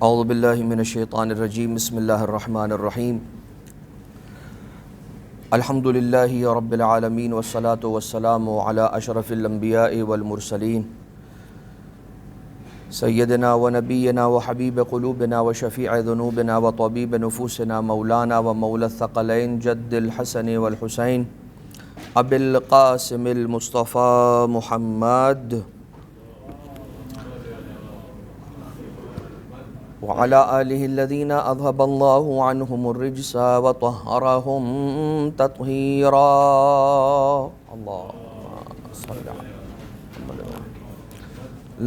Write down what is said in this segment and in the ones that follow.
اعوذ باللہ من الشیطان الرجیم بسم اللہ الرحمن الرحیم الحمد للہ رب العالمین والصلاة والسلام علی اشرف الانبیاء والمرسلین سیدنا و نبینا و حبیب قلوبنا و شفیع ذنوبنا و طبیب نفوسنا مولانا و مولا الثقلین جد الحسن والحسین ابی القاسم المصطفى محمد وعلى آلہ الذین اذهب اللہ عنہم الرجس وطہرہم تطہیرا اللہم صل علی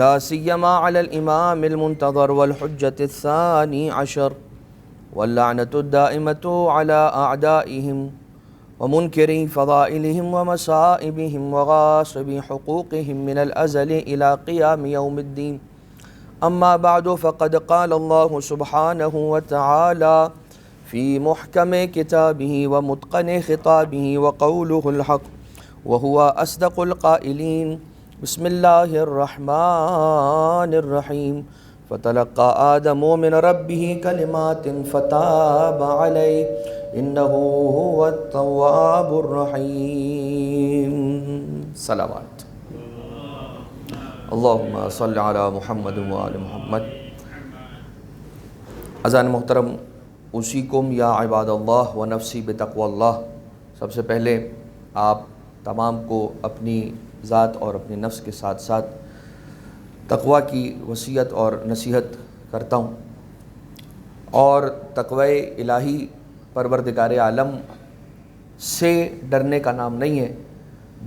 لا سیما علی الامام المنتظر والحجة الثانی عشر واللعنة الدائمة على أعدائهم ومنكري فضائلهم ومصائبهم وغاصب حقوقهم من الأزل إلى قيام يوم الدين اما بعد فقد قال الله سبحانه وتعالى في محكم كتابه ومتقن خطابه وقوله الحق وهو أصدق القائلين بسم الله الرحمن الرحيم فتلقى آدم من ربه كلمات فتاب عليه إنه هو التواب الرحيم صلوات اللہم صل علی محمد و آل محمد۔ اذان محترم، اوصیکم یا عباد اللہ و نفسی بتقوی اللہ۔ سب سے پہلے آپ تمام کو اپنی ذات اور اپنی نفس کے ساتھ ساتھ تقوی کی وصیت اور نصیحت کرتا ہوں، اور تقوی الہی پروردگار عالم سے ڈرنے کا نام نہیں ہے،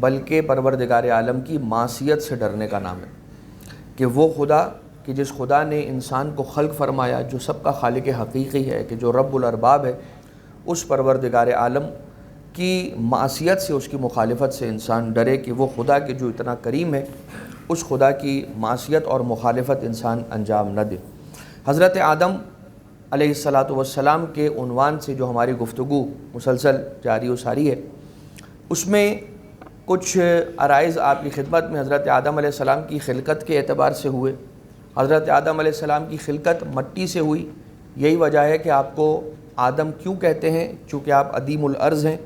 بلکہ پروردگار عالم کی معصیت سے ڈرنے کا نام ہے، کہ وہ خدا کہ جس خدا نے انسان کو خلق فرمایا، جو سب کا خالق حقیقی ہے، کہ جو رب الارباب ہے، اس پروردگار عالم کی معصیت سے، اس کی مخالفت سے انسان ڈرے، کہ وہ خدا کہ جو اتنا کریم ہے، اس خدا کی معصیت اور مخالفت انسان انجام نہ دے۔ حضرت آدم علیہ السلام کے عنوان سے جو ہماری گفتگو مسلسل جاری و ساری ہے، اس میں کچھ عرائض آپ کی خدمت میں حضرت آدم علیہ السلام کی خلقت کے اعتبار سے ہوئے۔ حضرت آدم علیہ السلام کی خلقت مٹی سے ہوئی، یہی وجہ ہے کہ آپ کو آدم کیوں کہتے ہیں، چونکہ آپ عدیم الارض ہیں،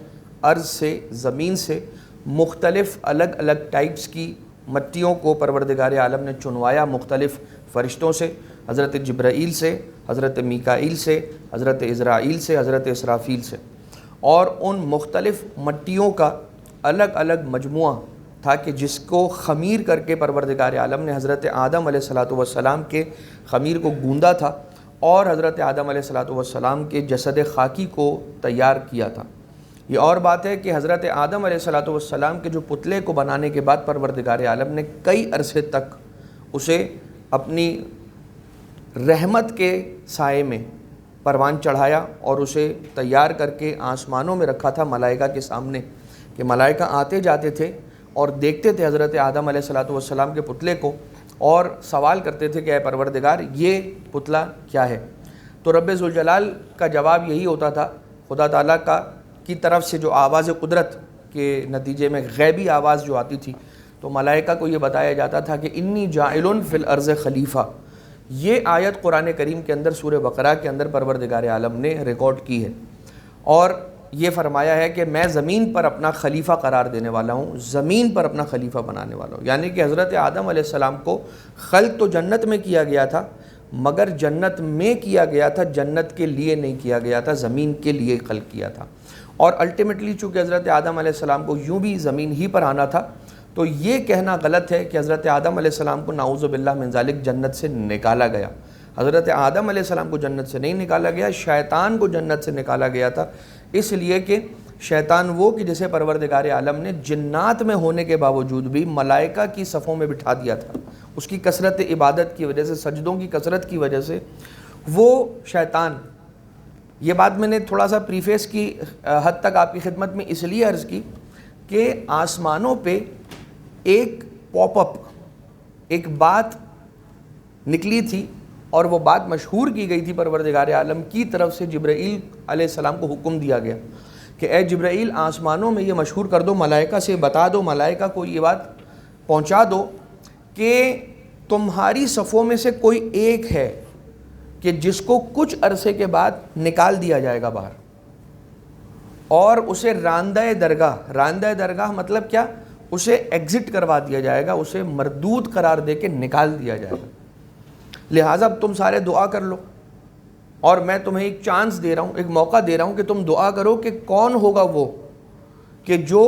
ارض سے، زمین سے مختلف الگ الگ ٹائپس کی مٹیوں کو پروردگار عالم نے چنوایا، مختلف فرشتوں سے، حضرت جبرائیل سے، حضرت میکائیل سے، حضرت عزرائیل سے، حضرت اسرافیل سے، اور ان مختلف مٹیوں کا الگ الگ مجموعہ تھا کہ جس کو خمیر کر کے پروردگار عالم نے حضرت آدم علیہ السلام کے خمیر کو گوندا تھا، اور حضرت آدم علیہ السلام کے جسد خاکی کو تیار کیا تھا۔ یہ اور بات ہے کہ حضرت آدم علیہ السلام کے جو پتلے کو بنانے کے بعد پروردگار عالم نے کئی عرصے تک اسے اپنی رحمت کے سائے میں پروان چڑھایا اور اسے تیار کر کے آسمانوں میں رکھا تھا ملائکہ کے سامنے، کہ ملائکہ آتے جاتے تھے اور دیکھتے تھے حضرت آدم علیہ السلام کے پتلے کو، اور سوال کرتے تھے کہ اے پروردگار یہ پتلا کیا ہے؟ تو رب ذوالجلال کا جواب یہی ہوتا تھا، خدا تعالیٰ کی طرف سے جو آواز قدرت کے نتیجے میں غیبی آواز جو آتی تھی، تو ملائکہ کو یہ بتایا جاتا تھا کہ انی جاعل فی الارض خلیفہ۔ یہ آیت قرآن کریم کے اندر سورہ بقرہ کے اندر پروردگار عالم نے ریکارڈ کی ہے، اور یہ فرمایا ہے کہ میں زمین پر اپنا خلیفہ قرار دینے والا ہوں، زمین پر اپنا خلیفہ بنانے والا ہوں۔ یعنی کہ حضرت آدم علیہ السلام کو خلق تو جنت میں کیا گیا تھا، مگر جنت میں کیا گیا تھا، جنت کے لیے نہیں کیا گیا تھا، زمین کے لیے خلق کیا تھا۔ اور الٹیمیٹلی چونکہ حضرت آدم علیہ السلام کو یوں بھی زمین ہی پر آنا تھا، تو یہ کہنا غلط ہے کہ حضرت آدم علیہ السلام کو نعوذ باللہ من ذالک جنت سے نکالا گیا۔ حضرت آدم علیہ السلام کو جنت سے نہیں نکالا گیا، شیطان کو جنت سے نکالا گیا تھا، اس لیے کہ شیطان وہ کہ جسے پروردگار عالم نے جنات میں ہونے کے باوجود بھی ملائکہ کی صفوں میں بٹھا دیا تھا، اس کی کثرت عبادت کی وجہ سے، سجدوں کی کثرت کی وجہ سے، وہ شیطان، یہ بات میں نے تھوڑا سا پریفیس کی حد تک آپ کی خدمت میں اس لیے عرض کی کہ آسمانوں پہ ایک پاپ اپ، ایک بات نکلی تھی، اور وہ بات مشہور کی گئی تھی پروردگار عالم کی طرف سے، جبرائیل علیہ السلام کو حکم دیا گیا کہ اے جبرائیل آسمانوں میں یہ مشہور کر دو، ملائکہ سے بتا دو، ملائکہ کو یہ بات پہنچا دو کہ تمہاری صفوں میں سے کوئی ایک ہے کہ جس کو کچھ عرصے کے بعد نکال دیا جائے گا باہر اور اسے راندہ درگاہ مطلب کیا؟ اسے ایگزٹ کروا دیا جائے گا، اسے مردود قرار دے کے نکال دیا جائے گا۔ لہٰذا اب تم سارے دعا کر لو، اور میں تمہیں ایک چانس دے رہا ہوں، ایک موقع دے رہا ہوں کہ تم دعا کرو کہ کون ہوگا وہ کہ جو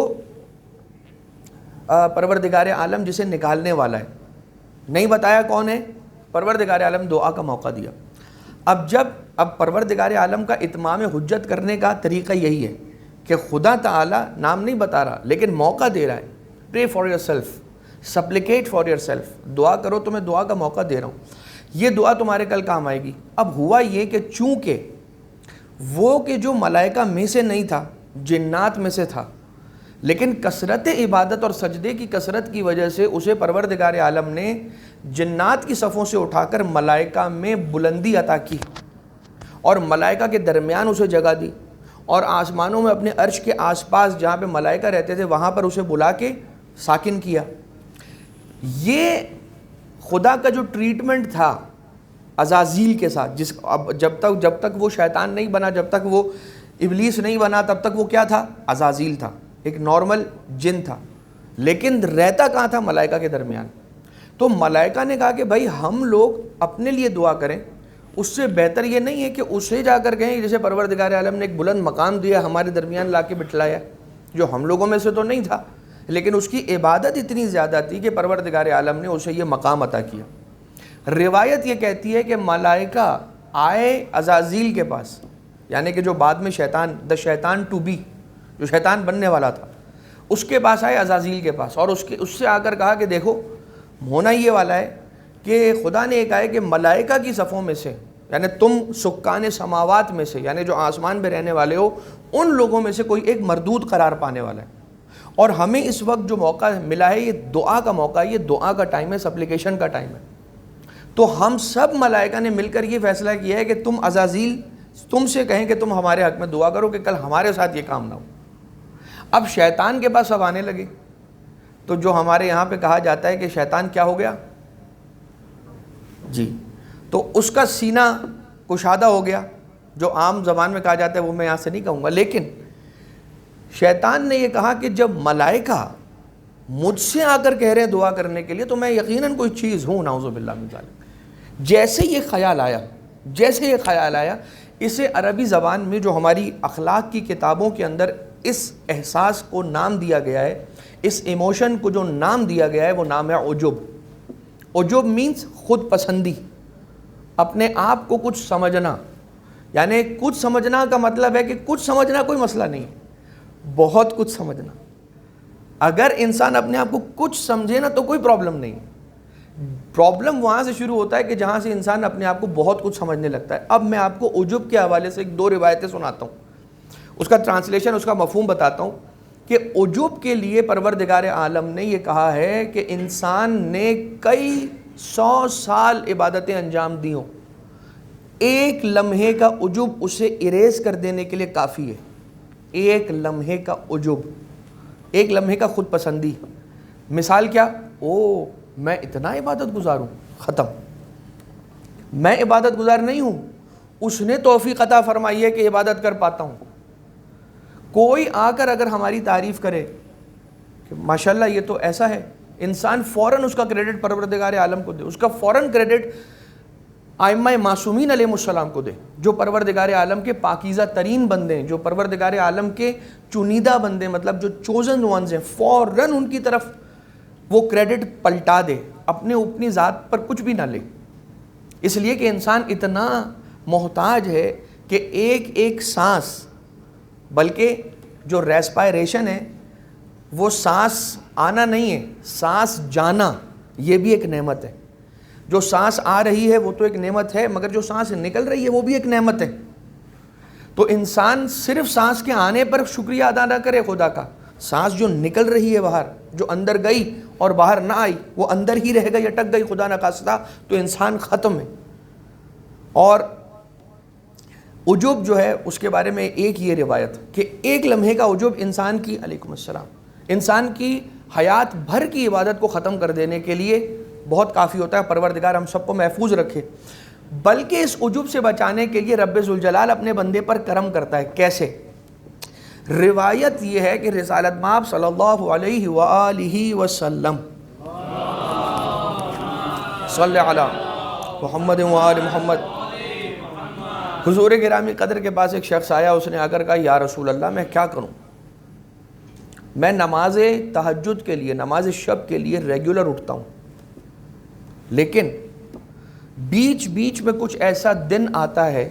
پروردگار عالم جسے نکالنے والا ہے۔ نہیں بتایا کون ہے، پروردگار عالم دعا کا موقع دیا۔ اب پروردگار عالم کا اتمام حجت کرنے کا طریقہ یہی ہے کہ خدا تعالیٰ نام نہیں بتا رہا لیکن موقع دے رہا ہے، pray for yourself, supplicate for yourself, دعا کرو، تمہیں دعا کا موقع دے رہا ہوں، یہ دعا تمہارے کل کام آئے گی۔ اب ہوا یہ کہ چونکہ وہ کہ جو ملائکہ میں سے نہیں تھا، جنات میں سے تھا، لیکن کثرت عبادت اور سجدے کی کثرت کی وجہ سے اسے پروردگار عالم نے جنات کی صفوں سے اٹھا کر ملائکہ میں بلندی عطا کی اور ملائکہ کے درمیان اسے جگہ دی، اور آسمانوں میں اپنے عرش کے آس پاس جہاں پہ ملائکہ رہتے تھے وہاں پر اسے بلا کے ساکن کیا۔ یہ خدا کا جو ٹریٹمنٹ تھا عزازیل کے ساتھ، جب تک وہ شیطان نہیں بنا، جب تک وہ ابلیس نہیں بنا، تب تک وہ کیا تھا؟ عزازیل تھا، ایک نارمل جن تھا، لیکن رہتا کہاں تھا؟ ملائکہ کے درمیان۔ تو ملائکہ نے کہا کہ بھائی ہم لوگ اپنے لیے دعا کریں، اس سے بہتر یہ نہیں ہے کہ اسے جا کر کہیں جسے پروردگار عالم نے ایک بلند مقام دیا، ہمارے درمیان لا کے بٹھلایا، جو ہم لوگوں میں سے تو نہیں تھا لیکن اس کی عبادت اتنی زیادہ تھی کہ پروردگار عالم نے اسے یہ مقام عطا کیا۔ روایت یہ کہتی ہے کہ ملائکہ آئے عزازیل کے پاس، یعنی کہ جو بعد میں دا شیطان ٹو بی، جو شیطان بننے والا تھا، اس کے پاس آئے عزازیل کے پاس، اور اس سے آ کر کہا کہ دیکھو ہونا یہ والا ہے کہ خدا نے ایک آئے کہ ملائکہ کی صفوں میں سے، یعنی تم سکان سماوات میں سے، یعنی جو آسمان پہ رہنے والے ہو، ان لوگوں میں سے کوئی ایک مردود قرار پانے والا ہے، اور ہمیں اس وقت جو موقع ملا ہے یہ دعا کا موقع ہے، یہ دعا کا ٹائم ہے، سپلیکیشن کا ٹائم ہے۔ تو ہم سب ملائکہ نے مل کر یہ فیصلہ کیا ہے کہ تم عزازیل تم سے کہیں کہ تم ہمارے حق میں دعا کرو کہ کل ہمارے ساتھ یہ کام نہ ہو۔ اب شیطان کے پاس سب آنے لگے، تو جو ہمارے یہاں پہ کہا جاتا ہے کہ شیطان کیا ہو گیا جی، تو اس کا سینہ کشادہ ہو گیا، جو عام زبان میں کہا جاتا ہے وہ میں یہاں سے نہیں کہوں گا، لیکن شیطان نے یہ کہا کہ جب ملائکہ مجھ سے آ کر کہہ رہے ہیں دعا کرنے کے لیے تو میں یقیناً کوئی چیز ہوں، نعوذ باللہ من ذالک۔ جیسے یہ خیال آیا، اسے عربی زبان میں جو ہماری اخلاق کی کتابوں کے اندر اس احساس کو نام دیا گیا ہے، اس ایموشن کو جو نام دیا گیا ہے وہ نام ہے عجب۔ عجب مینس خود پسندی، اپنے آپ کو کچھ سمجھنا، یعنی کچھ سمجھنا کا مطلب ہے کہ کچھ سمجھنا کوئی مسئلہ نہیں، بہت کچھ سمجھنا۔ اگر انسان اپنے آپ کو کچھ سمجھے نا تو کوئی پرابلم نہیں، پرابلم وہاں سے شروع ہوتا ہے کہ جہاں سے انسان اپنے آپ کو بہت کچھ سمجھنے لگتا ہے۔ اب میں آپ کو عجب کے حوالے سے 2 روایتیں سناتا ہوں، اس کا ٹرانسلیشن، اس کا مفہوم بتاتا ہوں کہ عجب کے لیے پروردگار عالم نے یہ کہا ہے کہ انسان نے کئی 100 سال عبادتیں انجام دی ہوں، ایک لمحے کا عجب اسے اریز کر دینے کے لیے کافی ہے۔ ایک لمحے کا عجب، ایک لمحے کا خود پسندی۔ مثال کیا؟ میں اتنا عبادت گزار ہوں، ختم، میں عبادت گزار نہیں ہوں، اس نے توفیق عطا فرمائی ہے کہ عبادت کر پاتا ہوں۔ کوئی آ کر اگر ہماری تعریف کرے کہ ماشاءاللہ یہ تو ایسا ہے، انسان فوراً اس کا کریڈٹ پروردگار عالم کو دے، اس کا فوراً کریڈٹ ائمہ معصومین علیہ السلام کو دے، جو پروردگار عالم کے پاکیزہ ترین بندے ہیں، جو پروردگار عالم کے چنیدہ بندے، مطلب جو چوزن ونز ہیں، فوراً ان کی طرف وہ کریڈٹ پلٹا دے، اپنی ذات پر کچھ بھی نہ لے، اس لیے کہ انسان اتنا محتاج ہے کہ ایک ایک سانس، بلکہ جو ریسپائریشن ہے وہ سانس آنا نہیں ہے، سانس جانا، یہ بھی ایک نعمت ہے۔ جو سانس آ رہی ہے وہ تو ایک نعمت ہے، مگر جو سانس نکل رہی ہے وہ بھی ایک نعمت ہے۔ تو انسان صرف سانس کے آنے پر شکریہ ادا نہ کرے خدا کا، سانس جو نکل رہی ہے باہر، جو اندر گئی اور باہر نہ آئی، وہ اندر ہی رہ گئی، اٹک گئی خدا نخواستہ، تو انسان ختم ہے۔ اور عجب جو ہے اس کے بارے میں ایک یہ روایت کہ ایک لمحے کا عجب انسان کی علیکم السلام انسان کی حیات بھر کی عبادت کو ختم کر دینے کے لیے بہت کافی ہوتا ہے۔ پروردگار ہم سب کو محفوظ رکھے۔ بلکہ اس عجب سے بچانے کے لیے رب ذوالجلال اپنے بندے پر کرم کرتا ہے. کیسے؟ روایت یہ ہے کہ رسالت مآب صلی اللہ علیہ وآلہ وسلم صلی علی محمد وآل محمد، حضور گرامی قدر کے پاس ایک شخص آیا، اس نے آ کر کہا یا رسول اللہ میں کیا کروں؟ میں نماز تہجد کے لیے، نماز شب کے لیے ریگولر اٹھتا ہوں، لیکن بیچ بیچ میں کچھ ایسا دن آتا ہے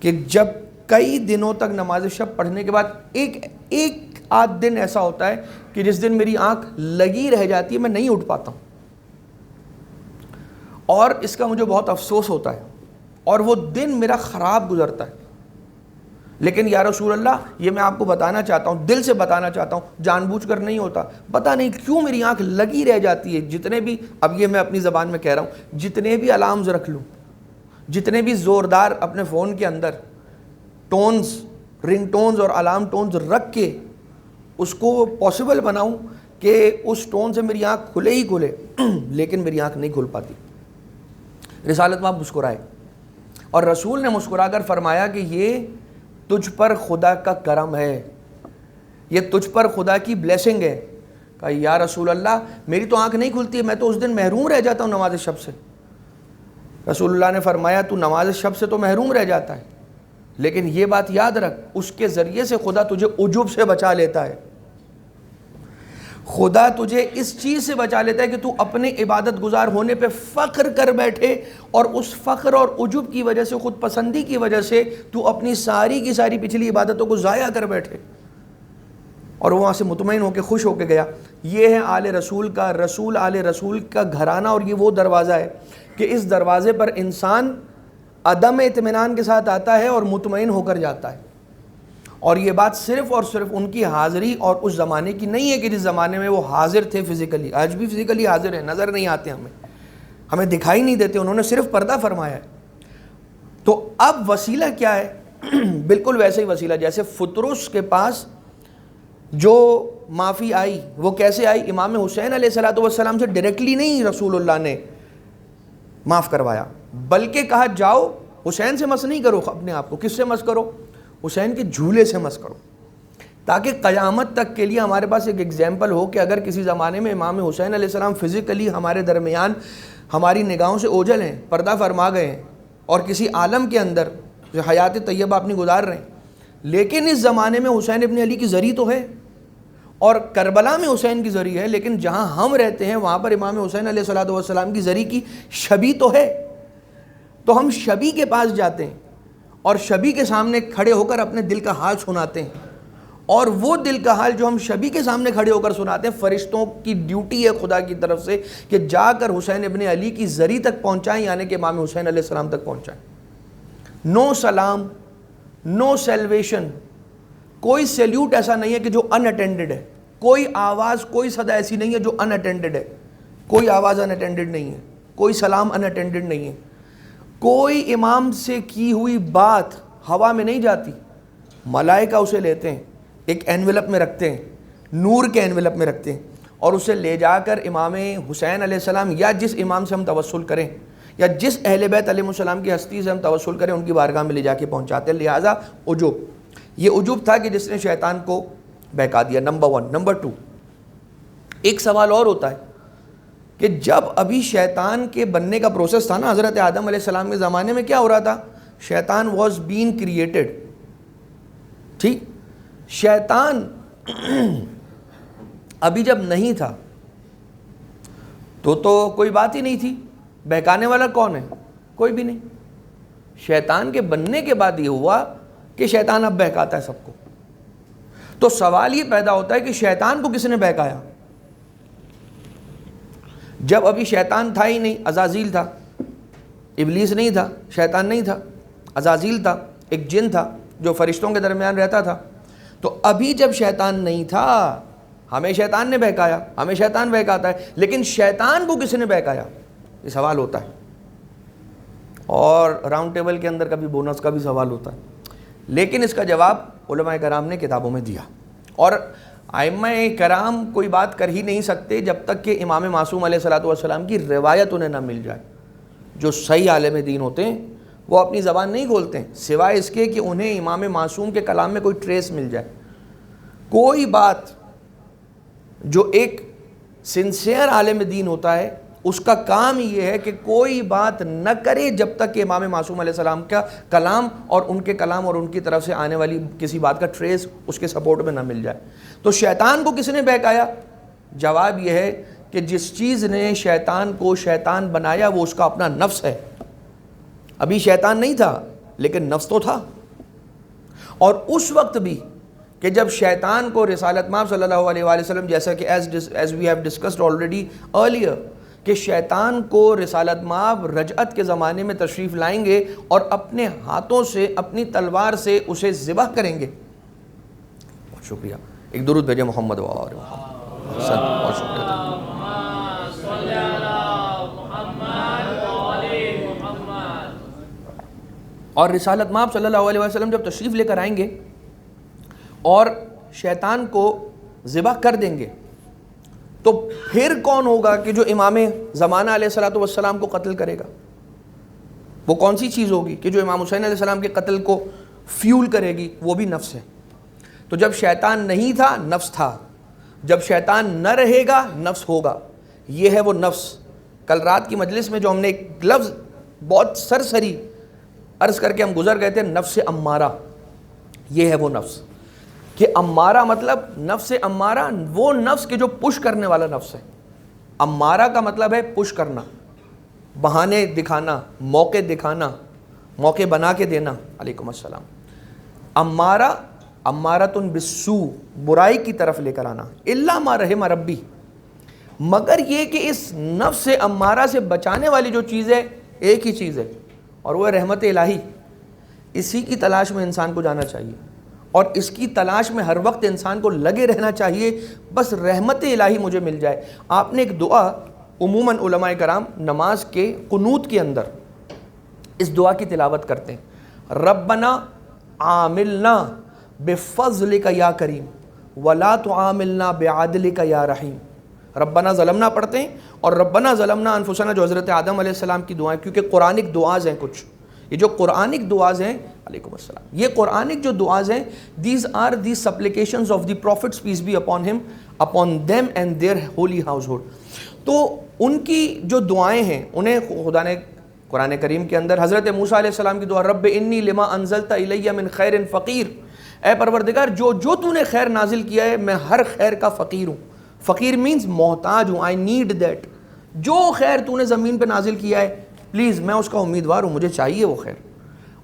کہ جب کئی دنوں تک نماز شب پڑھنے کے بعد ایک آدھ دن ایسا ہوتا ہے کہ جس دن میری آنکھ لگی رہ جاتی ہے، میں نہیں اٹھ پاتا ہوں، اور اس کا مجھے بہت افسوس ہوتا ہے اور وہ دن میرا خراب گزرتا ہے. لیکن یا رسول اللہ یہ میں آپ کو بتانا چاہتا ہوں، دل سے بتانا چاہتا ہوں، جان بوجھ کر نہیں ہوتا، پتہ نہیں کیوں میری آنکھ لگی رہ جاتی ہے. جتنے بھی، اب یہ میں اپنی زبان میں کہہ رہا ہوں، جتنے بھی الارمز رکھ لوں، جتنے بھی زوردار اپنے فون کے اندر ٹونز، رنگ ٹونز اور الارم ٹونز رکھ کے اس کو پاسبل بناؤں کہ اس ٹون سے میری آنکھ کھلے ہی کھلے، لیکن میری آنکھ نہیں کھل پاتی. رسالت مآب مسکرائے اور رسول نے مسکرا کر فرمایا کہ یہ تجھ پر خدا کا کرم ہے، یہ تجھ پر خدا کی بلیسنگ ہے. کہا یا رسول اللہ میری تو آنکھ نہیں کھلتی ہے، میں تو اس دن محروم رہ جاتا ہوں نماز شب سے. رسول اللہ نے فرمایا تو نماز شب سے تو محروم رہ جاتا ہے، لیکن یہ بات یاد رکھ اس کے ذریعے سے خدا تجھے عجب سے بچا لیتا ہے. خدا تجھے اس چیز سے بچا لیتا ہے کہ تو اپنے عبادت گزار ہونے پہ فخر کر بیٹھے، اور اس فخر اور عجب کی وجہ سے، خود پسندی کی وجہ سے تو اپنی ساری کی ساری پچھلی عبادتوں کو ضائع کر بیٹھے، اور وہاں سے مطمئن ہو کے خوش ہو کے گیا. یہ ہے آل رسول کا، رسول آل رسول کا گھرانہ، اور یہ وہ دروازہ ہے کہ اس دروازے پر انسان عدم اطمینان کے ساتھ آتا ہے اور مطمئن ہو کر جاتا ہے. اور یہ بات صرف اور صرف ان کی حاضری اور اس زمانے کی نہیں ہے کہ جس زمانے میں وہ حاضر تھے فزیکلی. آج بھی فزیکلی حاضر ہیں، نظر نہیں آتے، ہمیں دکھائی نہیں دیتے، انہوں نے صرف پردہ فرمایا ہے. تو اب وسیلہ کیا ہے؟ بالکل ویسے ہی وسیلہ جیسے فطرس کے پاس جو معافی آئی، وہ کیسے آئی؟ امام حسین علیہ السلام سے ڈائریکٹلی نہیں رسول اللہ نے معاف کروایا، بلکہ کہا جاؤ حسین سے مس نہیں کرو اپنے آپ کو. کس سے مس کرو؟ حسین کے جھولے سے مس کرو، تاکہ قیامت تک کے لیے ہمارے پاس ایک ایگزامپل ہو کہ اگر کسی زمانے میں امام حسین علیہ السلام فزیکلی ہمارے درمیان ہماری نگاہوں سے اوجھل ہیں، پردہ فرما گئے ہیں، اور کسی عالم کے اندر جو حیات طیبہ اپنی گزار رہے ہیں، لیکن اس زمانے میں حسین ابن علی کی زری تو ہے، اور کربلا میں حسین کی زری ہے، لیکن جہاں ہم رہتے ہیں وہاں پر امام حسین علیہ السلام کی زری کی شبی تو ہے. تو ہم شبی کے پاس جاتے ہیں اور شبی کے سامنے کھڑے ہو کر اپنے دل کا حال سناتے ہیں، اور وہ دل کا حال جو ہم شبی کے سامنے کھڑے ہو کر سناتے ہیں، فرشتوں کی ڈیوٹی ہے خدا کی طرف سے کہ جا کر حسین ابن علی کی زری تک پہنچائیں، یعنی کہ امام حسین علیہ السلام تک پہنچائیں. نو سلام، نو سیلویشن، کوئی سیلیوٹ ایسا نہیں ہے کہ جو ان اٹینڈڈ ہے، کوئی آواز، کوئی صدا ایسی نہیں ہے جو ان اٹینڈڈ ہے، کوئی آواز ان اٹینڈڈ نہیں ہے، کوئی سلام ان اٹینڈڈ نہیں ہے، کوئی امام سے کی ہوئی بات ہوا میں نہیں جاتی. ملائکہ اسے لیتے ہیں، ایک اینویلپ میں رکھتے ہیں، نور کے اینویلپ میں رکھتے ہیں، اور اسے لے جا کر امام حسین علیہ السلام یا جس امام سے ہم توسل کریں یا جس اہل بیت علیہ السلام کی ہستی سے ہم توسل کریں ان کی بارگاہ میں لے جا کے پہنچاتے ہیں. لہٰذا عجب، یہ عجب تھا کہ جس نے شیطان کو بہکا دیا. نمبر 1. نمبر 2، ایک سوال اور ہوتا ہے کہ جب ابھی شیطان کے بننے کا پروسیس تھا نا، حضرت آدم علیہ السلام کے زمانے میں کیا ہو رہا تھا؟ شیطان واز بین کریٹڈ. ٹھیک، شیطان ابھی جب نہیں تھا تو کوئی بات ہی نہیں تھی. بہکانے والا کون ہے؟ کوئی بھی نہیں. شیطان کے بننے کے بعد یہ ہوا کہ شیطان اب بہکاتا ہے سب کو. تو سوال یہ پیدا ہوتا ہے کہ شیطان کو کس نے بہکایا؟ جب ابھی شیطان تھا ہی نہیں، عزازیل تھا. ابلیس نہیں تھا، شیطان نہیں تھا، عزازیل تھا، ایک جن تھا جو فرشتوں کے درمیان رہتا تھا. تو ابھی جب شیطان نہیں تھا، ہمیں شیطان نے بہکایا، ہمیں شیطان بہکاتا ہے، لیکن شیطان کو کس نے بہکایا؟ یہ سوال ہوتا ہے. اور راؤنڈ ٹیبل کے اندر کبھی بونس کا بھی سوال ہوتا ہے، لیکن اس کا جواب علماء کرام نے کتابوں میں دیا. اور ائمہ کرام کوئی بات کر ہی نہیں سکتے جب تک کہ امام معصوم علیہ السلام کی روایت انہیں نہ مل جائے. جو صحیح عالم دین ہوتے ہیں وہ اپنی زبان نہیں کھولتے ہیں سوائے اس کے کہ انہیں امام معصوم کے کلام میں کوئی ٹریس مل جائے. کوئی بات جو ایک سنسیئر عالم دین ہوتا ہے اس کا کام یہ ہے کہ کوئی بات نہ کرے جب تک کہ امام معصوم علیہ السلام کا کلام اور ان کے کلام اور ان کی طرف سے آنے والی کسی بات کا ٹریس اس کے سپورٹ میں نہ مل جائے. تو شیطان کو کس نے بہکایا؟ جواب یہ ہے کہ جس چیز نے شیطان کو شیطان بنایا وہ اس کا اپنا نفس ہے. ابھی شیطان نہیں تھا لیکن نفس تو تھا. اور اس وقت بھی کہ جب شیطان کو رسالت مآب صلی اللہ علیہ وآلہ وسلم جیسا کہ as we have discussed already earlier کہ شیطان کو رسالت مآب رجعت کے زمانے میں تشریف لائیں گے اور اپنے ہاتھوں سے اپنی تلوار سے اسے ذبح کریں گے. بہت شکریہ. ایک درود بھیجے محمد و آل محمد. بہت شکریہ. اور رسالت مآب صلی اللہ علیہ وسلم جب تشریف لے کر آئیں گے اور شیطان کو ذبح کر دیں گے تو پھر کون ہوگا کہ جو امام زمانہ علیہ الصلوۃ والسلام کو قتل کرے گا؟ وہ کون سی چیز ہوگی کہ جو امام حسین علیہ السلام کے قتل کو فیول کرے گی؟ وہ بھی نفس ہے. تو جب شیطان نہیں تھا نفس تھا, جب شیطان نہ رہے گا نفس ہوگا. یہ ہے وہ نفس. کل رات کی مجلس میں جو ہم نے ایک لفظ بہت سرسری عرض کر کے ہم گزر گئے تھے, نفس امارہ. یہ ہے وہ نفس کہ امارہ مطلب نفس امارہ وہ نفس کہ جو پش کرنے والا نفس ہے. امارہ کا مطلب ہے پش کرنا, بہانے دکھانا, موقع دکھانا, موقع بنا کے دینا. علیکم السلام. امارہ امارۃ بالسوء, برائی کی طرف لے کر آنا. الا ما رحم ربی, مگر یہ کہ اس نفس امارہ سے بچانے والی جو چیز ہے ایک ہی چیز ہے اور وہ ہے رحمت الہی. اسی کی تلاش میں انسان کو جانا چاہیے اور اس کی تلاش میں ہر وقت انسان کو لگے رہنا چاہیے, بس رحمت الہی مجھے مل جائے. آپ نے ایک دعا عموماً علماء کرام نماز کے قنوت کے اندر اس دعا کی تلاوت کرتے ہیں, ربنا عاملنا بفضلک یا کریم ولا تعاملنا بعدلک یا رحیم. ربنا ظلمنا پڑھتے ہیں اور ربنا ظلمنا انفسنا جو حضرت آدم علیہ السلام کی دعائیں, کیونکہ قرآنک دعاز ہیں کچھ, یہ جو قرآنک دعاز ہیں, علیکم السلام, یہ قرآنک جو دعاز ہیں, these are the supplications of the prophets peace be upon him, upon them and their holy household. تو ان کی جو دعائیں ہیں انہیں خدا نے قرآن کریم کے اندر حضرت موسیٰ علیہ السلام کی دعا, رب انی لما انزلت الی من خیر فقیر, اے پروردگار جو تو نے خیر نازل کیا ہے میں ہر خیر کا فقیر ہوں. فقیر مینز محتاج ہوں, آئی نیڈ دیٹ. جو خیر تو نے زمین پہ نازل کیا ہے پلیز میں اس کا امیدوار ہوں, مجھے چاہیے وہ خیر.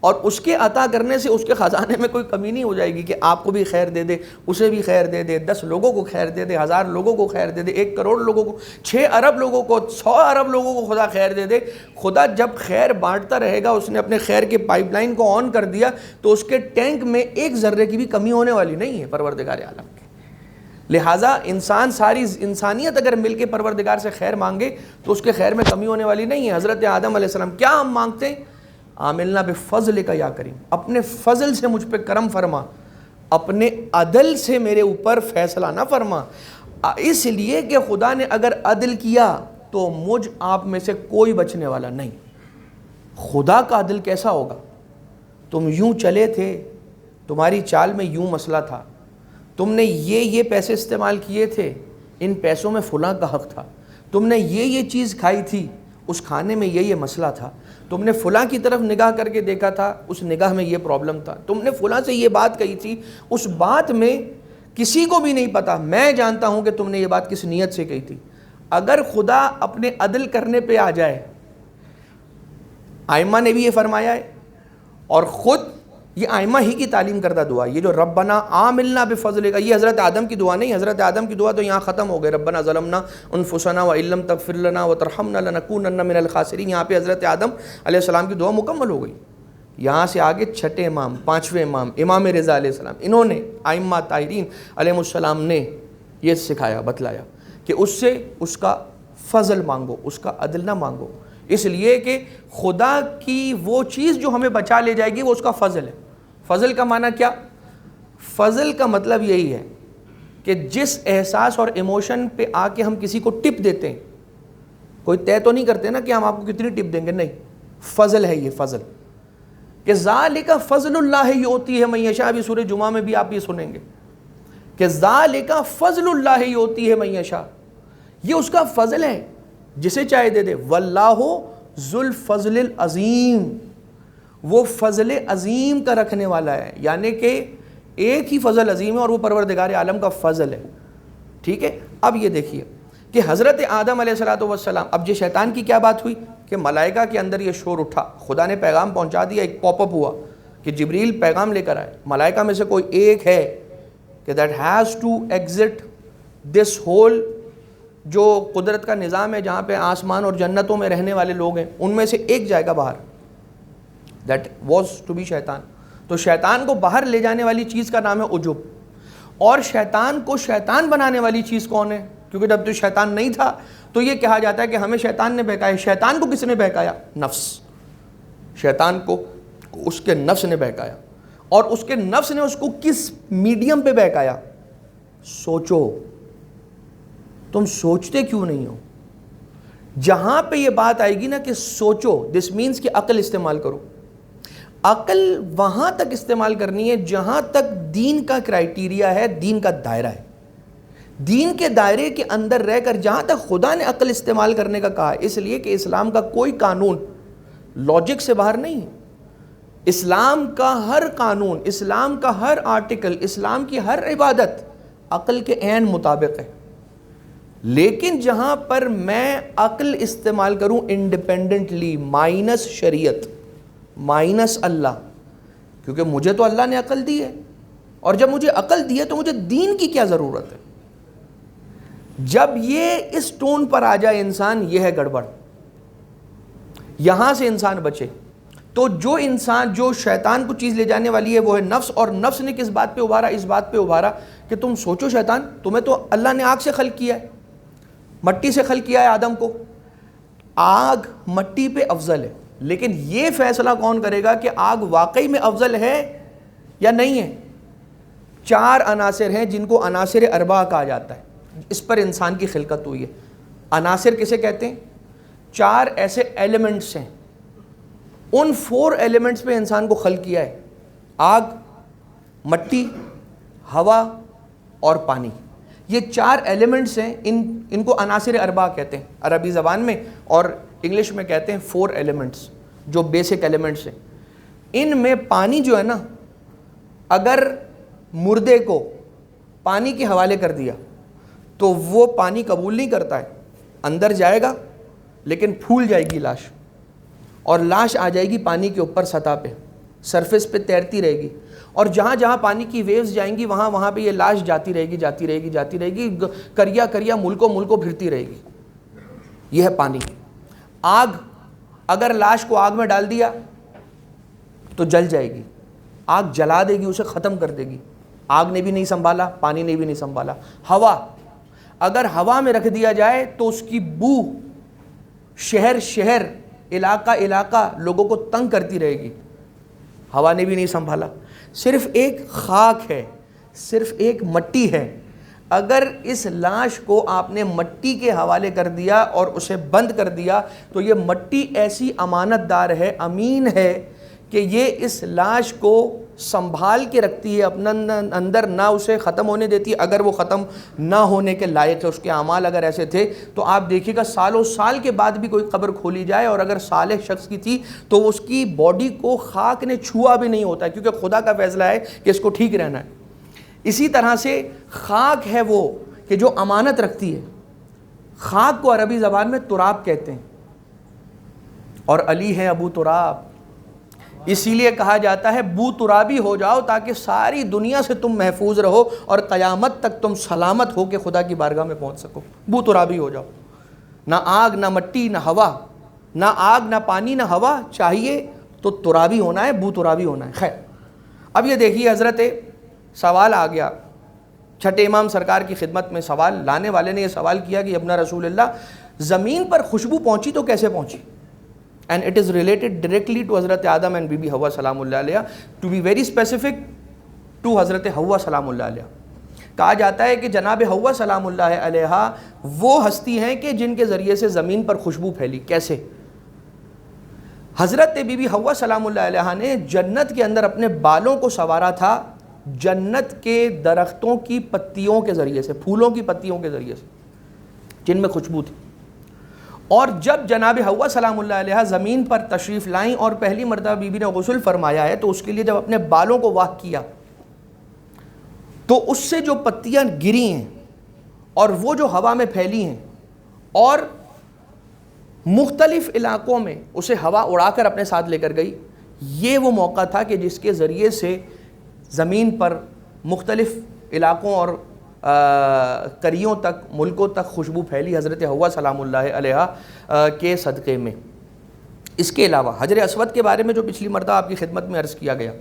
اور اس کے عطا کرنے سے اس کے خزانے میں کوئی کمی نہیں ہو جائے گی کہ آپ کو بھی خیر دے دے, اسے بھی خیر دے دے, 10 لوگوں کو خیر دے دے, 1000 لوگوں کو خیر دے دے, 1 کروڑ لوگوں کو, 6 ارب لوگوں کو, 100 ارب لوگوں کو خدا خیر دے دے. خدا جب خیر بانٹتا رہے گا, اس نے اپنے خیر کے پائپ لائن کو آن کر دیا تو اس کے ٹینک میں 1 ذرے کی بھی کمی ہونے والی نہیں ہے پروردگار عالم کے. لہٰذا انسان, ساری انسانیت اگر مل کے پروردگار سے خیر مانگے تو اس کے خیر میں کمی ہونے والی نہیں ہے. حضرت آدم علیہ السلام کیا ہم مانگتے ہیں؟ عاملنا بفضلک یا کریم, اپنے فضل سے مجھ پہ کرم فرما, اپنے عدل سے میرے اوپر فیصلہ نہ فرما. اس لیے کہ خدا نے اگر عدل کیا تو مجھ آپ میں سے کوئی بچنے والا نہیں. خدا کا عدل کیسا ہوگا؟ تم یوں چلے تھے, تمہاری چال میں یوں مسئلہ تھا, تم نے یہ پیسے استعمال کیے تھے, ان پیسوں میں فلاں کا حق تھا, تم نے یہ چیز کھائی تھی, اس کھانے میں یہ مسئلہ تھا, تم نے فلاں کی طرف نگاہ کر کے دیکھا تھا, اس نگاہ میں یہ پرابلم تھا, تم نے فلاں سے یہ بات کہی تھی, اس بات میں کسی کو بھی نہیں پتا, میں جانتا ہوں کہ تم نے یہ بات کس نیت سے کہی تھی. اگر خدا اپنے عدل کرنے پہ آ جائے, آئمہ نے بھی یہ فرمایا ہے اور خود یہ آئمہ ہی کی تعلیم کردہ دعا, یہ جو ربنا عاملنا بفضلک, یہ حضرت آدم کی دعا نہیں. حضرت آدم کی دعا تو یہاں ختم ہو گئے, ربنا ظلمنا انفسنا وان لم تغفر لنا وترحمنا لنکونن من الخاسرین. یہاں پہ حضرت آدم علیہ السلام کی دعا مکمل ہو گئی. یہاں سے آگے 6 امام, 5ویں امام, امام رضا علیہ السلام, انہوں نے ائمہ طاہرین علیہ السلام نے یہ سکھایا, بتلایا کہ اس سے اس کا فضل مانگو, اس کا عدل نہ مانگو. اس لیے کہ خدا کی وہ چیز جو ہمیں بچا لے جائے گی وہ اس کا فضل ہے. فضل کا معنی کیا؟ فضل کا مطلب یہی ہے کہ جس احساس اور ایموشن پہ آ کے ہم کسی کو ٹپ دیتے ہیں کوئی طے تو نہیں کرتے نا کہ ہم آپ کو کتنی ٹپ دیں گے، نہیں، فضل ہے یہ، فضل، کہ ذالک فضل اللہ یؤتی ہے من یشاء، ابھی سورہ جمعہ میں بھی آپ یہ سنیں گے کہ ذالک فضل اللہ یؤتی ہے من یشاء، یہ اس کا فضل ہے جسے چاہے دے دے، واللہ ذو الفضل العظیم، وہ فضل عظیم کا رکھنے والا ہے، یعنی کہ ایک ہی فضل عظیم ہے اور وہ پروردگار عالم کا فضل ہے. ٹھیک ہے. اب یہ دیکھیے کہ حضرت آدم علیہ السلام، اب یہ شیطان کی کیا بات ہوئی کہ ملائکہ کے اندر یہ شور اٹھا، خدا نے پیغام پہنچا دیا، ایک پاپ اپ ہوا کہ جبریل پیغام لے کر آئے، ملائکہ میں سے کوئی ایک ہے کہ that has to exist this whole, جو قدرت کا نظام ہے جہاں پہ آسمان اور جنتوں میں رہنے والے لوگ ہیں، ان میں سے ایک جائے گا باہر. دیٹ واز ٹو بی شیطان. تو شیطان کو باہر لے جانے والی چیز کا نام ہے عجب، اور شیطان کو شیطان بنانے والی چیز کون ہے؟ کیونکہ جب تو شیطان نہیں تھا تو یہ کہا جاتا ہے کہ ہمیں شیطان نے بہکایا. شیطان کو کس نے بہکایا؟ نفس. شیطان کو اس کے نفس نے بہکایا، اور اس کے نفس نے اس کو کس میڈیم پہ بہکایا؟ سوچو. تم سوچتے کیوں نہیں ہو؟ جہاں پہ یہ بات آئے گی نا کہ سوچو، دس مینس کہ عقل استعمال کرو. عقل وہاں تک استعمال کرنی ہے جہاں تک دین کا کرائیٹیریا ہے، دین کا دائرہ ہے. دین کے دائرے کے اندر رہ کر جہاں تک خدا نے عقل استعمال کرنے کا کہا، اس لیے کہ اسلام کا کوئی قانون لاجک سے باہر نہیں ہے. اسلام کا ہر قانون، اسلام کا ہر آرٹیکل، اسلام کی ہر عبادت عقل کے عین مطابق ہے. لیکن جہاں پر میں عقل استعمال کروں انڈیپینڈنٹلی، مائنس شریعت، مائنس اللہ، کیونکہ مجھے تو اللہ نے عقل دی ہے، اور جب مجھے عقل دی ہے تو مجھے دین کی کیا ضرورت ہے؟ جب یہ اس ٹون پر آ جائے انسان، یہ ہے گڑبڑ. یہاں سے انسان بچے. تو جو انسان، جو شیطان کو چیز لے جانے والی ہے وہ ہے نفس، اور نفس نے کس بات پہ ابھارا؟ اس بات پہ ابھارا کہ تم سوچو شیطان، تمہیں تو اللہ نے آگ سے خلق کیا ہے، مٹی سے خلق کیا ہے آدم کو. آگ مٹی پہ افضل ہے، لیکن یہ فیصلہ کون کرے گا کہ آگ واقعی میں افضل ہے یا نہیں ہے؟ 4 عناصر ہیں جن کو عناصر اربعہ کہا جاتا ہے، اس پر انسان کی خلقت ہوئی ہے. عناصر کسے کہتے ہیں؟ 4 ایسے ایلیمنٹس ہیں، ان 4 ایلیمنٹس پہ انسان کو خلق کیا ہے: آگ، مٹی، ہوا اور پانی. یہ 4 ایلیمنٹس ہیں، ان کو عناصر اربعہ کہتے ہیں عربی زبان میں، اور انگلش میں کہتے ہیں 4 ایلیمنٹس، جو بیسک ایلیمنٹس ہیں. ان میں پانی جو ہے نا، اگر مردے کو پانی کے حوالے کر دیا تو وہ پانی قبول نہیں کرتا ہے، اندر جائے گا لیکن پھول جائے گی لاش، اور لاش آ جائے گی پانی کے اوپر سطح پہ، سرفیس پہ تیرتی رہے گی، اور جہاں جہاں پانی کی ویوز جائیں گی وہاں وہاں پہ یہ لاش جاتی رہے گی، جاتی رہے گی، جاتی رہے گی، کریا کریا ملکوں پھرتی رہے گی. یہ ہے پانی. آگ، اگر لاش کو آگ میں ڈال دیا تو جل جائے گی، آگ جلا دے گی، اسے ختم کر دے گی. آگ نے بھی نہیں سنبھالا، پانی نے بھی نہیں سنبھالا. ہوا، اگر ہوا میں رکھ دیا جائے تو اس کی بو شہر شہر، علاقہ علاقہ لوگوں کو تنگ کرتی رہے گی، ہوا نے بھی نہیں سنبھالا. صرف ایک خاک ہے، صرف ایک مٹی ہے. اگر اس لاش کو آپ نے مٹی کے حوالے کر دیا اور اسے بند کر دیا تو یہ مٹی ایسی امانت دار ہے، امین ہے، کہ یہ اس لاش کو سنبھال کے رکھتی ہے اپنا اندر، نہ اسے ختم ہونے دیتی. اگر وہ ختم نہ ہونے کے لائق ہے، اس کے اعمال اگر ایسے تھے تو آپ دیکھیے گا سالوں سال کے بعد بھی کوئی قبر کھولی جائے اور اگر صالح شخص کی تھی تو اس کی باڈی کو خاک نے چھوا بھی نہیں ہوتا ہے، کیونکہ خدا کا فیصلہ ہے کہ اس کو ٹھیک رہنا ہے. اسی طرح سے خاک ہے وہ کہ جو امانت رکھتی ہے. خاک کو عربی زبان میں تراب کہتے ہیں، اور علی ہے ابو تراب، اسی لیے کہا جاتا ہے بو ترابی ہو جاؤ تاکہ ساری دنیا سے تم محفوظ رہو اور قیامت تک تم سلامت ہو کے خدا کی بارگاہ میں پہنچ سکو. بو ترابی ہو جاؤ. نہ آگ، نہ مٹی، نہ ہوا، نہ آگ، نہ پانی، نہ ہوا، چاہیے تو ترابی ہونا ہے، بو ترابی ہونا ہے. خیر، اب یہ دیکھیے حضرت سوال آ گیا چھٹے امام سرکار کی خدمت میں. سوال لانے والے نے یہ سوال کیا کہ ابن رسول اللہ، زمین پر خوشبو پہنچی تو کیسے پہنچی؟ And it is related directly to حضرت آدم and بی بی حوا سلام اللہ علیہ. To be very specific, to حضرت حوا سلام اللہ علیہ. کہا جاتا ہے کہ جناب حوا سلام اللہ علیہا وہ ہستی ہیں کہ جن کے ذریعے سے زمین پر خوشبو پھیلی. کیسے؟ حضرت بی بی حوا سلام اللہ علیہا نے جنت کے اندر اپنے بالوں کو سنوارا تھا جنت کے درختوں کی پتیوں کے ذریعے سے, پھولوں کی پتیوں کے ذریعے سے, جن میں خوشبو تھی. اور جب جناب حوا سلام اللہ علیہ زمین پر تشریف لائیں اور پہلی مرتبہ بی بی نے غسل فرمایا ہے, تو اس کے لیے جب اپنے بالوں کو واک کیا تو اس سے جو پتیاں گری ہیں اور وہ جو ہوا میں پھیلی ہیں اور مختلف علاقوں میں اسے ہوا اڑا کر اپنے ساتھ لے کر گئی, یہ وہ موقع تھا کہ جس کے ذریعے سے زمین پر مختلف علاقوں اور قریوں تک, ملکوں تک خوشبو پھیلی حضرت حوا سلام اللہ علیہ کے صدقے میں. اس کے علاوہ حجر اسود کے بارے میں جو پچھلی مرتبہ آپ کی خدمت میں عرض کیا گیا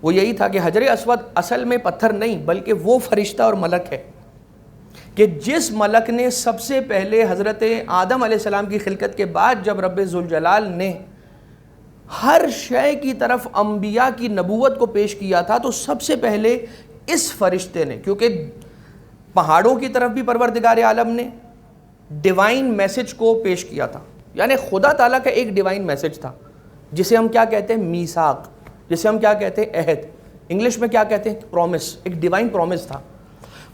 وہ یہی تھا کہ حجر اسود اصل میں پتھر نہیں بلکہ وہ فرشتہ اور ملک ہے کہ جس ملک نے سب سے پہلے حضرت آدم علیہ السلام کی خلقت کے بعد جب رب ذوالجلال نے ہر شے کی طرف انبیاء کی نبوت کو پیش کیا تھا, تو سب سے پہلے اس فرشتے نے, کیونکہ پہاڑوں کی طرف بھی پروردگار عالم نے ڈیوائن میسج کو پیش کیا تھا, یعنی خدا تعالیٰ کا ایک ڈیوائن میسج تھا جسے ہم کیا کہتے ہیں میثاق, جسے ہم کیا کہتے ہیں عہد, انگلش میں کیا کہتے ہیں پرومس, ایک ڈیوائن پرومس تھا.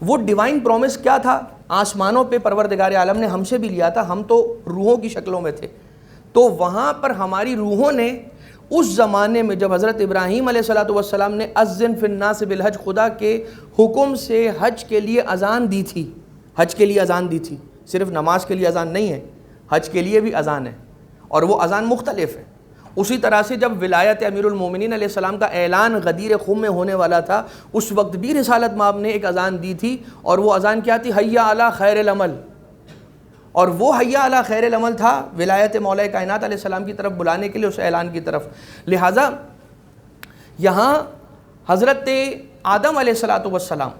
وہ ڈیوائن پرومس کیا تھا؟ آسمانوں پہ پروردگار عالم نے ہم سے بھی لیا تھا, ہم تو روحوں کی شکلوں میں تھے, تو وہاں پر ہماری روحوں نے اس زمانے میں جب حضرت ابراہیم علیہ السلام نے اذن فی الناس بالحج, خدا کے حکم سے حج کے لیے اذان دی تھی, حج کے لیے اذان دی تھی, صرف نماز کے لیے اذان نہیں ہے, حج کے لیے بھی اذان ہے اور وہ اذان مختلف ہے. اسی طرح سے جب ولایت امیر المومنین علیہ السلام کا اعلان غدیر خم میں ہونے والا تھا, اس وقت بھی رسالت مآب نے ایک اذان دی تھی, اور وہ اذان کیا تھی؟ حیا علی خیر العمل. اور وہ حیا علی خیر العمل تھا ولایت مولا کائنات علیہ السلام کی طرف بلانے کے لیے, اس اعلان کی طرف. لہٰذا یہاں حضرت آدم علیہ السلام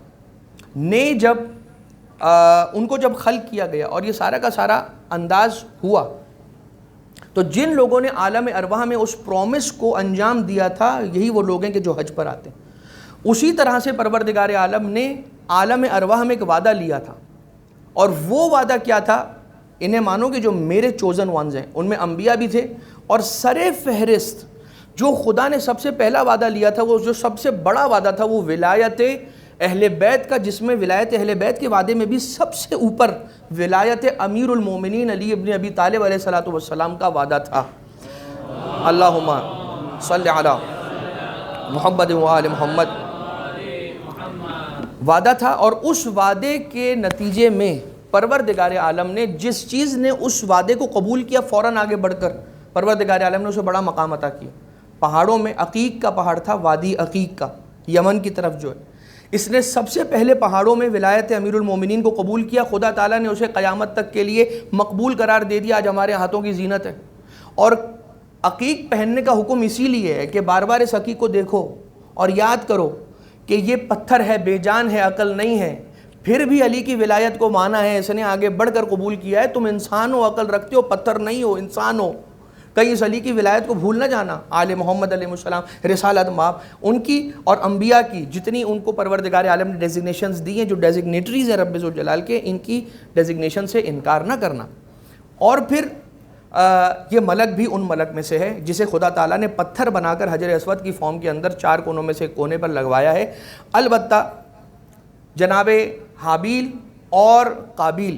نے جب ان کو جب خلق کیا گیا اور یہ سارا کا سارا انداز ہوا, تو جن لوگوں نے عالم ارواح میں اس پرومس کو انجام دیا تھا یہی وہ لوگ ہیں کہ جو حج پر آتے ہیں. اسی طرح سے پروردگار عالم نے عالم ارواح میں ایک وعدہ لیا تھا, اور وہ وعدہ کیا تھا؟ انہیں مانو کہ جو میرے چوزن وانز ہیں ان میں انبیاء بھی تھے, اور سر فہرست جو خدا نے سب سے پہلا وعدہ لیا تھا, وہ جو سب سے بڑا وعدہ تھا وہ ولایت اہل بیت کا, جس میں ولایت اہل بیت کے وعدے میں بھی سب سے اوپر ولایت امیر المومنین علی ابن ابی طالب علیہ السلام کا وعدہ تھا. اللہم صلی علی محمد و آل محمد وعدہ تھا. اور اس وعدے کے نتیجے میں پروردگار عالم نے جس چیز نے اس وعدے کو قبول کیا, فوراً آگے بڑھ کر پروردگار عالم نے اسے بڑا مقام عطا کیا. پہاڑوں میں عقیق کا پہاڑ تھا, وادی عقیق کا, یمن کی طرف جو ہے, اس نے سب سے پہلے پہاڑوں میں ولایت امیر المومنین کو قبول کیا. خدا تعالیٰ نے اسے قیامت تک کے لیے مقبول قرار دے دیا, آج ہمارے ہاتھوں کی زینت ہے. اور عقیق پہننے کا حکم اسی لیے ہے کہ بار بار اس عقیق کو دیکھو اور یاد کرو کہ یہ پتھر ہے, بے جان ہے, عقل نہیں ہے, پھر بھی علی کی ولایت کو مانا ہے, اس نے آگے بڑھ کر قبول کیا ہے. تم انسان ہو, عقل رکھتے ہو, پتھر نہیں ہو, انسان ہو. کہیں اس علی کی ولایت کو بھول نہ جانا. آل محمد علیہ السلام رسالت مآب ان کی اور انبیاء کی جتنی ان کو پروردگار عالم نے ڈیزگنیشنز دی ہیں, جو ڈیزگنیٹریز ہیں رب ذوالجلال کے, ان کی ڈیزگنیشن سے انکار نہ کرنا. اور پھر یہ ملک بھی ان ملک میں سے ہے جسے خدا تعالیٰ نے پتھر بنا کر حجر اسود کی فارم کے اندر 4 کونوں میں سے کونے پر لگوایا ہے. البتہ جناب حابیل اور قابیل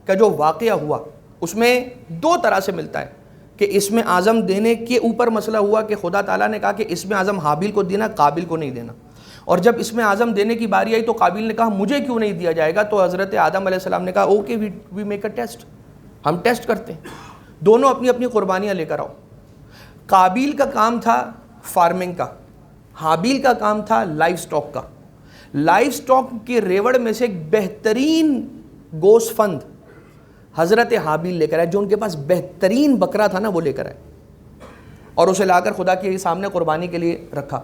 کا جو واقعہ ہوا اس میں 2 طرح سے ملتا ہے کہ اس میں اعظم دینے کے اوپر مسئلہ ہوا کہ خدا تعالیٰ نے کہا کہ اس میں اعظم حابیل کو دینا, قابیل کو نہیں دینا. اور جب اس میں اعظم دینے کی باری آئی تو قابیل نے کہا مجھے کیوں نہیں دیا جائے گا, تو حضرت آدم علیہ السلام نے کہا okay we make a test, ہم ٹیسٹ کرتے ہیں, دونوں اپنی اپنی قربانیاں لے کر آؤ. قابیل کا کام تھا فارمنگ کا, حابیل کا کام تھا لائف سٹاک کا. لائف سٹاک کے ریوڑ میں سے ایک بہترین گوشت فند حضرت حابیل لے کر آئے, جو ان کے پاس بہترین بکرا تھا نا وہ لے کر آئے, اور اسے لا کر خدا کے سامنے قربانی کے لیے رکھا.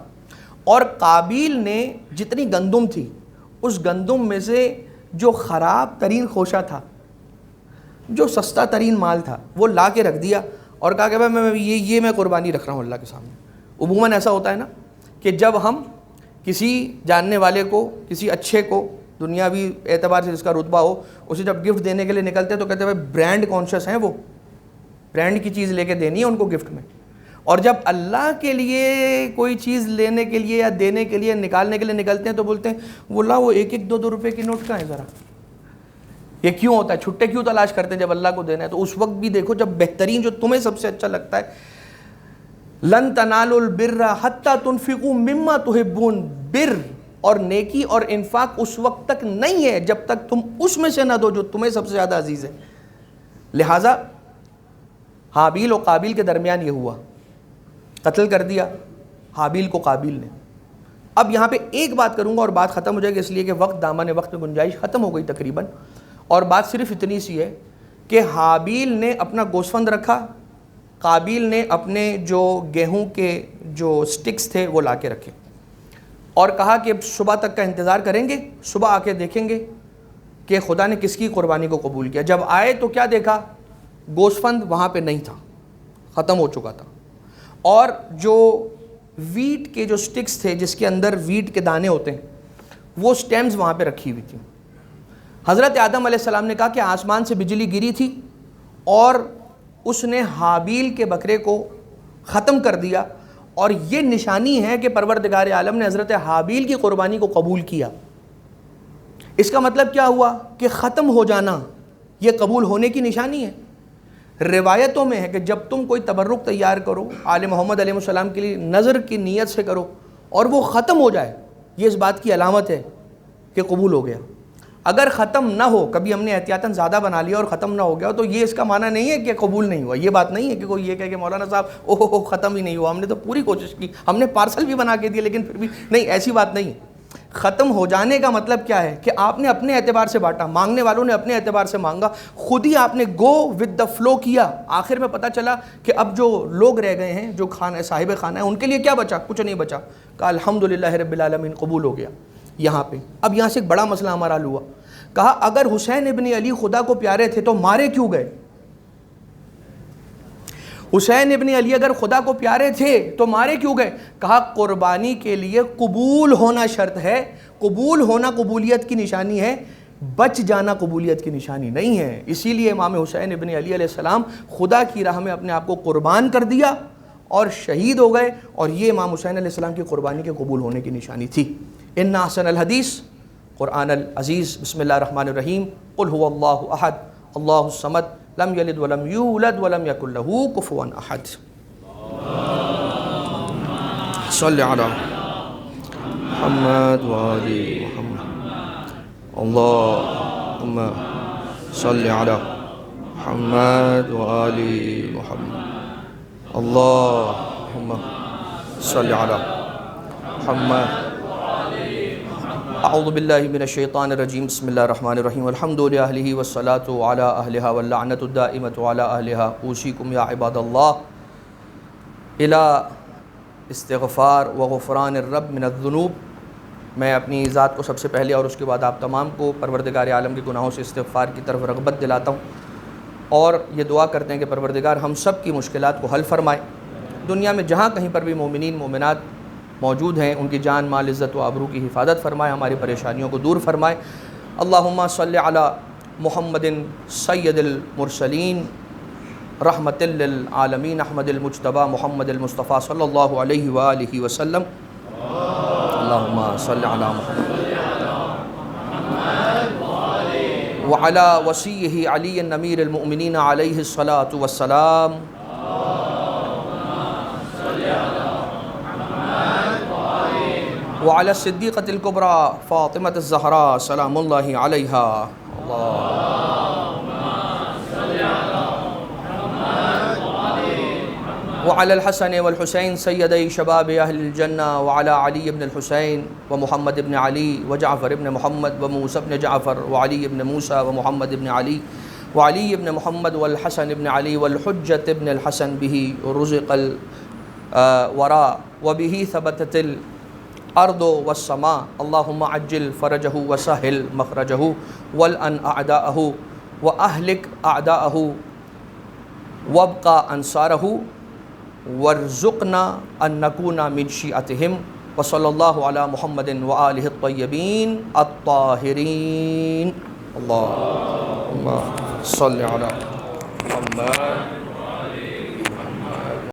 اور قابیل نے جتنی گندم تھی اس گندم میں سے جو خراب ترین خوشہ تھا, جو سستا ترین مال تھا, وہ لا کے رکھ دیا اور کہا کہ بھائی میں قربانی رکھ رہا ہوں اللہ کے سامنے. عموماً ایسا ہوتا ہے نا کہ جب ہم کسی جاننے والے کو, کسی اچھے کو دنیاوی اعتبار سے جس کا رتبہ ہو، اسے جب گفٹ دینے کے لیے نکلتے ہیں تو کہتے ہیں بھائی برانڈ کانشیس ہیں، وہ برانڈ کی چیز لے کے دینی ہے ان کو گفٹ میں. اور جب اللہ کے لیے کوئی چیز لینے کے لیے یا دینے کے لیے نکالنے کے لیے نکلتے ہیں تو بولتے ہیں وہ اللہ وہ 1-1 2-2 روپے کے نوٹ کہاں ہیں ذرا. یہ کیوں ہوتا ہے؟ چھٹے کیوں تلاش کرتے ہیں جب اللہ کو دینا ہے؟ تو اس وقت بھی دیکھو جب بہترین جو تمہیں سب سے اچھا لگتا ہے، لن تنالوا البر حتی تنفقوا مما تحبون، بر اور نیکی اور انفاق اس وقت تک نہیں ہے جب تک تم اس میں سے نہ دو جو تمہیں سب سے زیادہ عزیز ہے. لہٰذا حابیل و قابیل کے درمیان یہ ہوا، قتل کر دیا حابیل کو قابیل نے. اب یہاں پہ ایک بات کروں گا اور بات ختم ہو جائے گی، اس لیے کہ وقت دامن وقت میں گنجائش ختم ہو گئی تقریباً. اور بات صرف اتنی سی ہے کہ حابیل نے اپنا گوسفند رکھا، قابیل نے اپنے جو گیہوں کے جو سٹکس تھے وہ لا کے رکھے اور کہا کہ صبح تک کا انتظار کریں گے، صبح آ کے دیکھیں گے کہ خدا نے کس کی قربانی کو قبول کیا. جب آئے تو کیا دیکھا؟ گوسفند وہاں پہ نہیں تھا، ختم ہو چکا تھا. اور جو ویٹ کے جو سٹکس تھے جس کے اندر ویٹ کے دانے ہوتے ہیں وہ سٹیمز وہاں پہ رکھی ہوئی تھی. حضرت آدم علیہ السلام نے کہا کہ آسمان سے بجلی گری تھی اور اس نے حابیل کے بکرے کو ختم کر دیا، اور یہ نشانی ہے کہ پروردگار عالم نے حضرت حابیل کی قربانی کو قبول کیا. اس کا مطلب کیا ہوا کہ ختم ہو جانا یہ قبول ہونے کی نشانی ہے. روایتوں میں ہے کہ جب تم کوئی تبرک تیار کرو آل محمد علیہ السلام کے لیے نظر کی نیت سے کرو اور وہ ختم ہو جائے، یہ اس بات کی علامت ہے کہ قبول ہو گیا. اگر ختم نہ ہو، کبھی ہم نے احتیاطاً زیادہ بنا لیا اور ختم نہ ہو گیا تو یہ اس کا معنی نہیں ہے کہ قبول نہیں ہوا. یہ بات نہیں ہے کہ کوئی یہ کہے کہ مولانا صاحب اوہ ختم ہی نہیں ہوا، ہم نے تو پوری کوشش کی، ہم نے پارسل بھی بنا کے دیا لیکن پھر بھی نہیں. ایسی بات نہیں. ختم ہو جانے کا مطلب کیا ہے کہ آپ نے اپنے اعتبار سے بانٹا، مانگنے والوں نے اپنے اعتبار سے مانگا، خود ہی آپ نے گو ود دا فلو کیا. آخر میں پتہ چلا کہ اب جو لوگ رہ گئے ہیں، جو خانہ صاحب خانہ ہیں، ان کے لیے کیا بچا؟ کچھ نہیں بچا. کہا الحمدللہ رب العالمین قبول ہو گیا. یہاں پہ اب یہاں سے ایک بڑا مسئلہ ہمارا حل ہوا. کہا اگر حسین ابن علی خدا کو پیارے تھے تو مارے کیوں گئے؟ حسین ابن علی اگر خدا کو پیارے تھے تو مارے کیوں گئے؟ کہا قربانی کے لیے قبول ہونا شرط ہے. قبول ہونا قبولیت کی نشانی ہے، بچ جانا قبولیت کی نشانی نہیں ہے. اسی لیے امام حسین ابن علی علیہ السلام خدا کی راہ میں اپنے آپ کو قربان کر دیا اور شہید ہو گئے، اور یہ امام حسین علیہ السلام کی قربانی کے قبول ہونے کی نشانی تھی. ان احسن الحدیث قرآن العزیز. بسم اللہ الرحمن الرحیم. قل هو اللہ احد اللہ الصمد لم یلد ولم یولد ولم یکن له کفوا احد. صلی علی محمد وآل محمد. اللہم صلی علی محمد وآل محمد. اللہم صلی علی محمد. اعوذ باللہ من الشیطان الرجیم. بسم اللہ الرحمن الرحیم. الحمد للہ والصلاة علی اہلہا واللعنۃ الدائمۃ علی اہلہا. اوصیکم یا عباد اللہ الی استغفار و غفران الرب من الذنوب. میں اپنی ذات کو سب سے پہلے اور اس کے بعد آپ تمام کو پروردگار عالم کے گناہوں سے استغفار کی طرف رغبت دلاتا ہوں، اور یہ دعا کرتے ہیں کہ پروردگار ہم سب کی مشکلات کو حل فرمائے. دنیا میں جہاں کہیں پر بھی مومنین مومنات موجود ہیں ان کی جان مال عزت و آبرو کی حفاظت فرمائے، ہماری پریشانیوں کو دور فرمائے. اللہم صلی علی محمد سید المرسلین رحمت للعالمین احمد المجتبی محمد المصطفیٰ صلی اللہ علیہ وآلہ وسلم. اللہم صلی علی محمد وعلی وصیہ علی امیر المؤمنین علیہ الصلاۃ والسلام. وعلی الصدیقۃ الکبریٰ فاطمۃ الزہراء سلام اللہ علیہا. وعلی الحسن والحسین سیدی شباب اہل الجنہ وعلی علی بن الحسین ومحمد بن علی وجعفر بن محمد وموسیٰ بن جعفر وعلی بن موسیٰ ومحمد بن علی وعلی بن محمد والحسن بن علی والحجۃ بن الحسن بہ رزق الورا وبہ ثبتت الارض والسماء. اللہم عجل فرجہ وسہل مخرجہ والان اعداءہ واہلک اعداءہ وابقى انصارہ وارزقنا ان نکون من شیعتہم وصلی اللہ علی محمد وآلہ الطیبین الطاہرین۔ اللہم صلی علی محمد